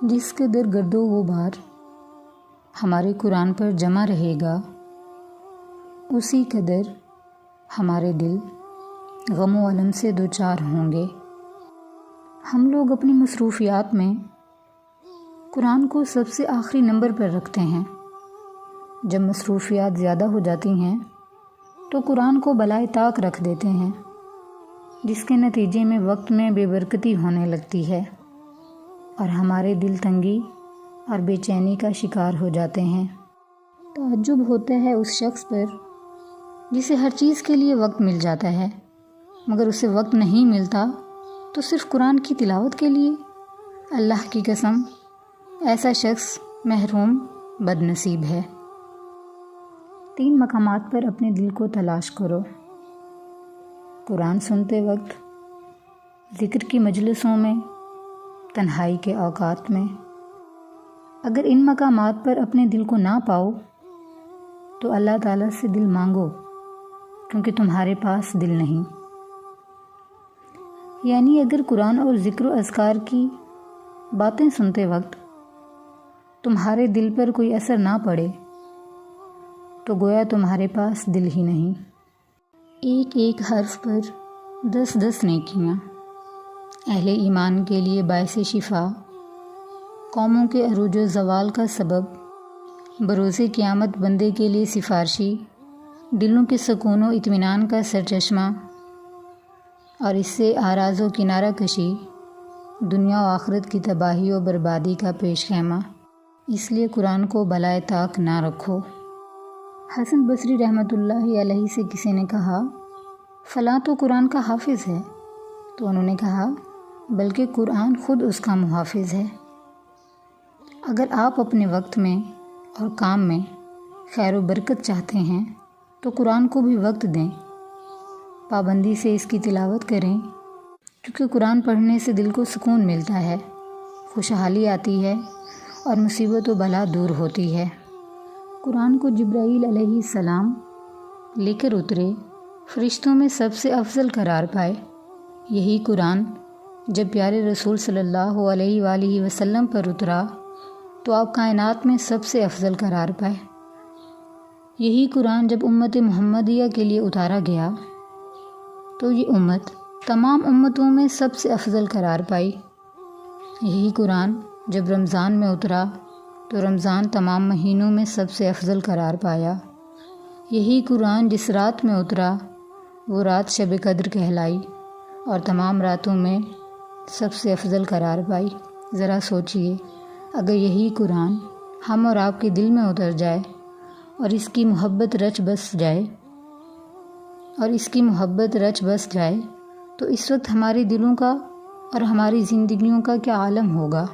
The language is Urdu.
جس قدر گرد و غبار ہمارے قرآن پر جمع رہے گا اسی قدر ہمارے دل غم و الم سے دوچار ہوں گے۔ ہم لوگ اپنی مصروفیات میں قرآن کو سب سے آخری نمبر پر رکھتے ہیں۔ جب مصروفیات زیادہ ہو جاتی ہیں تو قرآن کو بالائے طاق رکھ دیتے ہیں، جس کے نتیجے میں وقت میں بے برکتی ہونے لگتی ہے اور ہمارے دل تنگی اور بے چینی کا شکار ہو جاتے ہیں۔ تعجب ہوتا ہے اس شخص پر جسے ہر چیز کے لیے وقت مل جاتا ہے مگر اسے وقت نہیں ملتا تو صرف قرآن کی تلاوت کے لیے۔ اللہ کی قسم، ایسا شخص محروم بد نصیب ہے۔ 3 مقامات پر اپنے دل کو تلاش کرو: قرآن سنتے وقت، ذکر کی مجلسوں میں، تنہائی کے اوقات میں۔ اگر ان مقامات پر اپنے دل کو نہ پاؤ تو اللہ تعالیٰ سے دل مانگو، کیونکہ تمہارے پاس دل نہیں۔ یعنی اگر قرآن اور ذکر و اذکار کی باتیں سنتے وقت تمہارے دل پر کوئی اثر نہ پڑے تو گویا تمہارے پاس دل ہی نہیں۔ ایک ایک حرف پر 10 نیکیاں، اہل ایمان کے لیے باعث شفا، قوموں کے عروج و زوال کا سبب، بروز قیامت بندے کے لیے سفارشی، دلوں کے سکون و اطمینان کا سرچشمہ، اور اس سے آراز و کنارہ کشی، دنیا و آخرت کی تباہی و بربادی کا پیش خیمہ۔ اس لیے قرآن کو بالائے طاق نہ رکھو۔ حسن بصری رحمۃ اللہ علیہ سے کسی نے کہا، فلاں تو قرآن کا حافظ ہے، تو انہوں نے کہا بلکہ قرآن خود اس کا محافظ ہے۔ اگر آپ اپنے وقت میں اور کام میں خیر و برکت چاہتے ہیں تو قرآن کو بھی وقت دیں، پابندی سے اس کی تلاوت کریں، کیونکہ قرآن پڑھنے سے دل کو سکون ملتا ہے، خوشحالی آتی ہے اور مصیبت و بلا دور ہوتی ہے۔ قرآن کو جبرائیل علیہ السلام لے کر اترے، فرشتوں میں سب سے افضل قرار پائے۔ یہی قرآن جب پیارے رسول صلی اللہ علیہ وآلہ وسلم پر اترا تو آپ کائنات میں سب سے افضل قرار پائے۔ یہی قرآن جب امت محمدیہ کے لیے اتارا گیا تو یہ امت تمام امتوں میں سب سے افضل قرار پائی۔ یہی قرآن جب رمضان میں اترا تو رمضان تمام مہینوں میں سب سے افضل قرار پایا۔ یہی قرآن جس رات میں اترا وہ رات شب قدر کہلائی اور تمام راتوں میں سب سے افضل قرار پائی۔ ذرا سوچئے، اگر یہی قرآن ہم اور آپ کے دل میں اتر جائے اور اس کی محبت رچ بس جائے تو اس وقت ہمارے دلوں کا اور ہماری زندگیوں کا کیا عالم ہوگا۔